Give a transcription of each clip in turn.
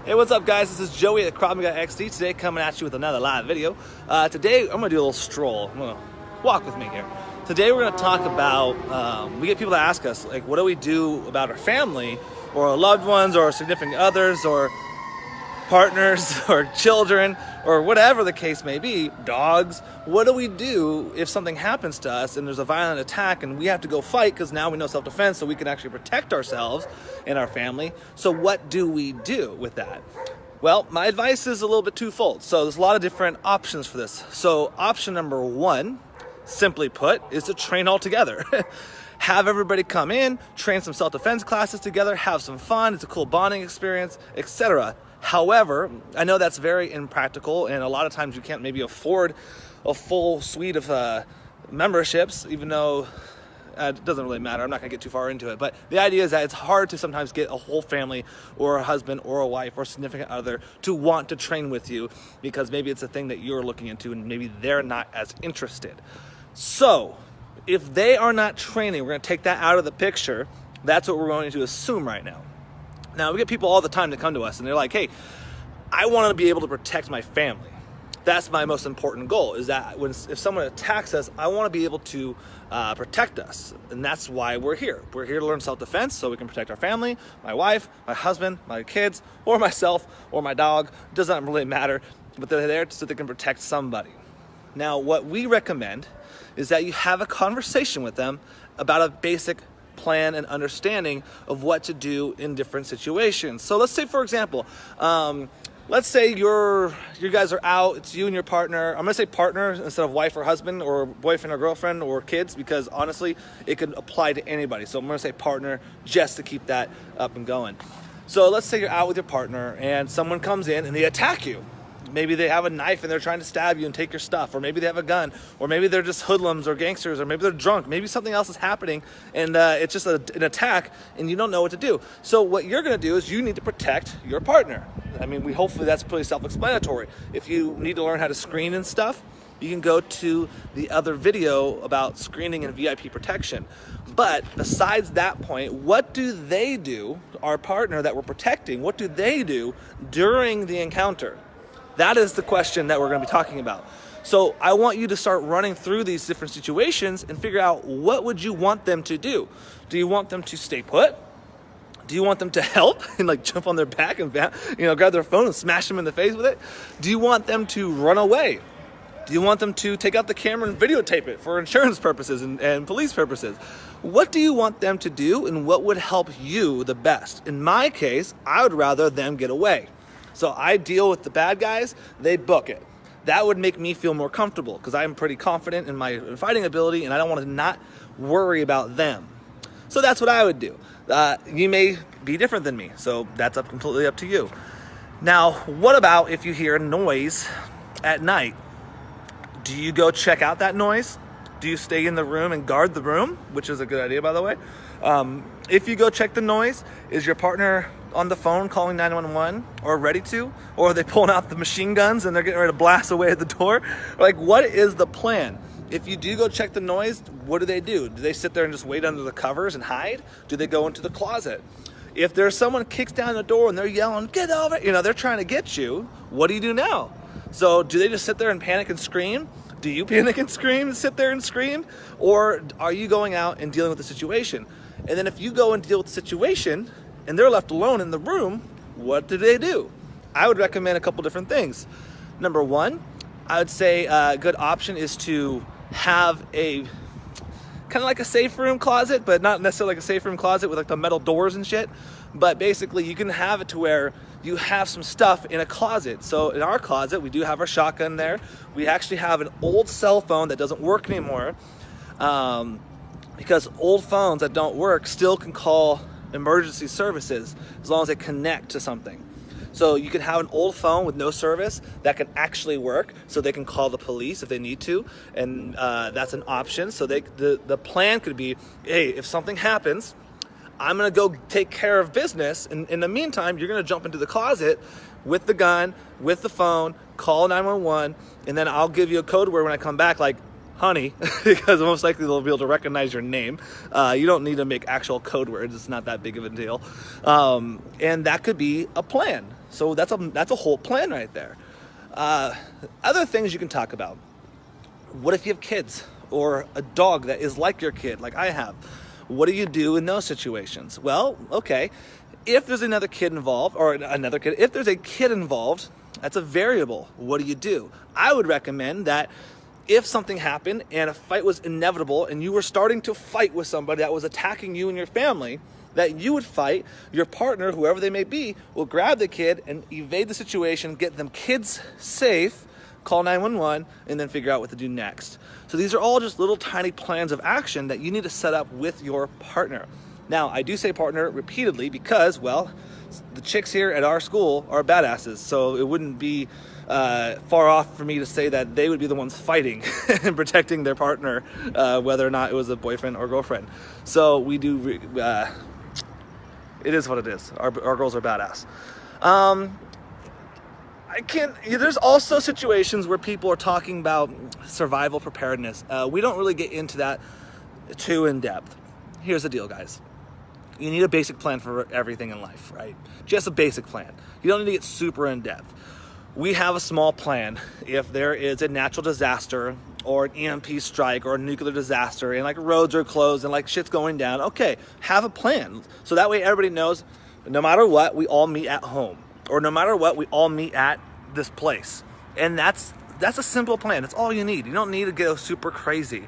Hey, what's up, guys? This is Joey at Krav Maga XD. Today, coming at you with another live video. Today, I'm going to do a little stroll. I'm going to walk with me here. Today, we're going to talk about, we get people to ask us, like, what do we do about our family, or our loved ones, or our significant others, or partners, or children, or whatever the case may be, dogs. What do we do if something happens to us and there's a violent attack and we have to go fight because now we know self-defense, so we can actually protect ourselves and our family? So what do we do with that? Well, my advice is a little bit twofold. So there's a lot of different options for this. So option number one, simply put, is to train all together. Have everybody come in, train some self-defense classes together, have some fun, it's a cool bonding experience, etc. However, I know that's very impractical, and a lot of times you can't maybe afford a full suite of memberships, even though it doesn't really matter. I'm not going to get too far into it. But the idea is that it's hard to sometimes get a whole family or a husband or a wife or a significant other to want to train with you because maybe it's a thing that you're looking into and maybe they're not as interested. So if they are not training, we're going to take that out of the picture. That's what we're going to assume right now. Now, we get people all the time that come to us and they're like, hey, I want to be able to protect my family. That's my most important goal, is that if someone attacks us, I want to be able to protect us. And that's why we're here. We're here to learn self-defense so we can protect our family, my wife, my husband, my kids, or myself, or my dog. It doesn't really matter, but they're there so they can protect somebody. Now, what we recommend is that you have a conversation with them about a basic plan and understanding of what to do in different situations. So let's say, for example, let's say you guys are out, it's you and your partner. I'm gonna say partner instead of wife or husband or boyfriend or girlfriend or kids, because honestly, it could apply to anybody. So I'm gonna say partner just to keep that up and going. So let's say you're out with your partner and someone comes in and they attack you. Maybe they have a knife and they're trying to stab you and take your stuff, or maybe they have a gun, or maybe they're just hoodlums or gangsters, or maybe they're drunk, maybe something else is happening and it's just an attack and you don't know what to do. So what you're gonna do is you need to protect your partner. I mean, hopefully that's pretty self-explanatory. If you need to learn how to screen and stuff, you can go to the other video about screening and VIP protection. But besides that point, what do they do, our partner that we're protecting, what do they do during the encounter? That is the question that we're going to be talking about. So I want you to start running through these different situations and figure out, what would you want them to do? Do you want them to stay put? Do you want them to help and like jump on their back and grab their phone and smash them in the face with it? Do you want them to run away? Do you want them to take out the camera and videotape it for insurance purposes and police purposes? What do you want them to do, and what would help you the best? In my case, I would rather them get away. So I deal with the bad guys, they book it. That would make me feel more comfortable because I'm pretty confident in my fighting ability and I don't want to not worry about them. So that's what I would do. You may be different than me, so that's completely up to you. Now, what about if you hear a noise at night? Do you go check out that noise? Do you stay in the room and guard the room? Which is a good idea, by the way. If you go check the noise, is your partner on the phone calling 911 or ready to? Or are they pulling out the machine guns and they're getting ready to blast away at the door? Like, what is the plan? If you do go check the noise, what do? Do they sit there and just wait under the covers and hide? Do they go into the closet? If there's someone kicks down the door and they're yelling, get over, they're trying to get you, what do you do now? So do they just sit there and panic and scream? Do you panic and scream and sit there and scream? Or are you going out and dealing with the situation? And then if you go and deal with the situation and they're left alone in the room, what do? I would recommend a couple different things. Number one, I would say a good option is to have a kind of like a safe room closet, but not necessarily like a safe room closet with like the metal doors and shit. But basically you can have it to where you have some stuff in a closet. So in our closet, we do have our shotgun there. We actually have an old cell phone that doesn't work anymore, because old phones that don't work still can call emergency services as long as they connect to something. So you can have an old phone with no service that can actually work, so they can call the police if they need to, and that's an option. So the plan could be, hey, if something happens, I'm gonna go take care of business, and in the meantime, you're gonna jump into the closet with the gun, with the phone, call 911, and then I'll give you a code word when I come back, like, honey, because most likely they'll be able to recognize your name. You don't need to make actual code words. It's not that big of a deal. And that could be a plan. So that's a whole plan right there. Other things you can talk about. What if you have kids or a dog that is like your kid, like I have? What do you do in those situations? Well, okay, if there's another kid involved, if there's a kid involved, that's a variable. What do you do? I would recommend that if something happened and a fight was inevitable and you were starting to fight with somebody that was attacking you and your family, that you would fight, your partner, whoever they may be, will grab the kid and evade the situation, get them kids safe, call 911, and then figure out what to do next. So these are all just little tiny plans of action that you need to set up with your partner. Now, I do say partner repeatedly because, well, the chicks here at our school are badasses, so it wouldn't be far off for me to say that they would be the ones fighting and protecting their partner, whether or not it was a boyfriend or girlfriend. So we do, it is what it is. Our girls are badass. There's also situations where people are talking about survival preparedness. We don't really get into that too in depth. Here's the deal, guys. You need a basic plan for everything in life, right? Just a basic plan. You don't need to get super in depth. We have a small plan if there is a natural disaster or an EMP strike or a nuclear disaster and like roads are closed and like shit's going down. Okay, have a plan. So that way everybody knows no matter what, we all meet at home, or no matter what, we all meet at this place. And that's a simple plan. That's all you need. You don't need to go super crazy.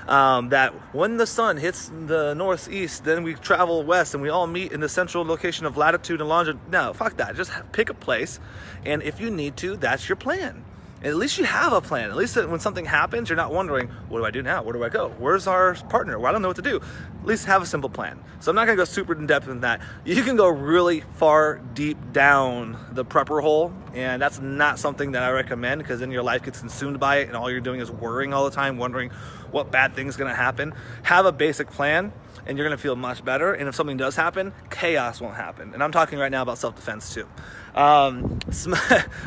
That when the sun hits the northeast, then we travel west and we all meet in the central location of latitude and longitude. No, fuck that. Just pick a place, and if you need to, that's your plan. And at least you have a plan. At least when something happens, you're not wondering, what do I do now? Where do I go? Where's our partner? Well, I don't know what to do. At least have a simple plan. So I'm not gonna go super in depth in that. You can go really far deep down the prepper hole, and that's not something that I recommend, because then your life gets consumed by it and all you're doing is worrying all the time, wondering what bad thing's gonna happen. Have a basic plan and you're gonna feel much better. And if something does happen, chaos won't happen. And I'm talking right now about self-defense too.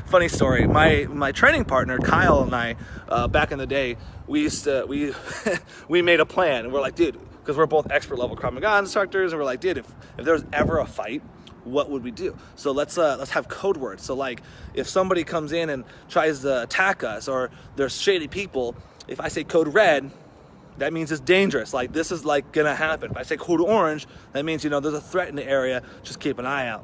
Funny story. My training partner Kyle and I, back in the day, we made a plan, and we're like, dude, because we're both expert level Krav Maga instructors, and we're like, dude, if there was ever a fight, what would we do? So let's have code words. So like, if somebody comes in and tries to attack us, or there's shady people, if I say code red, that means it's dangerous. Like, this is like gonna happen. If I say code orange, that means, there's a threat in the area. Just keep an eye out.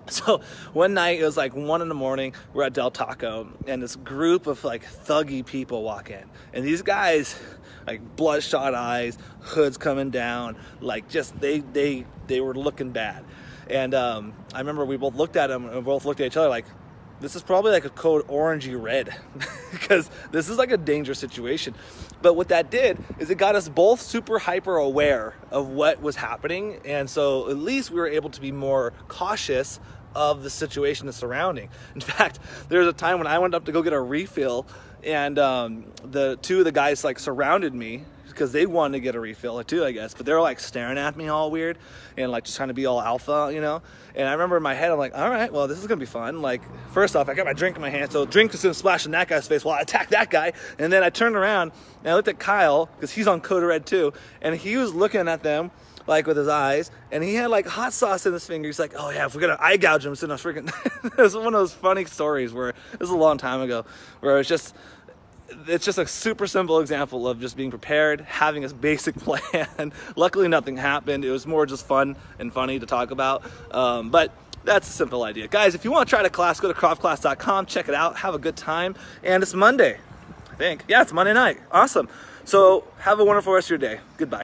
So one night, it was like 1 a.m, we're at Del Taco, and this group of like thuggy people walk in, and these guys, like bloodshot eyes, hoods coming down, like just they were looking bad. And I remember we both looked at them and both looked at each other like, this is probably like a code orangey red, because this is like a dangerous situation. But what that did is it got us both super hyper aware of what was happening, and so at least we were able to be more cautious of the situation that's surrounding. In fact, there was a time when I went up to go get a refill, and the two of the guys like surrounded me because they wanted to get a refill too, I guess, but they were like staring at me all weird and like just trying to be all alpha, And I remember in my head, I'm like, all right, well, this is gonna be fun. Like, first off, I got my drink in my hand, so drink is gonna splash in that guy's face while I attack that guy. And then I turned around and I looked at Kyle, because he's on code red too, and he was looking at them like with his eyes, and he had like hot sauce in his finger. He's like, oh yeah, if we're gonna eye gouge him, it's in a freaking it was one of those funny stories where it was a long time ago, where it's just a super simple example of just being prepared, having a basic plan. Luckily nothing happened. It was more just fun and funny to talk about, but that's a simple idea. Guys, if you want to try the class, go to kravclass.com, check it out, have a good time. And it's Monday, I think. Yeah, it's Monday night. Awesome. So have a wonderful rest of your day. Goodbye.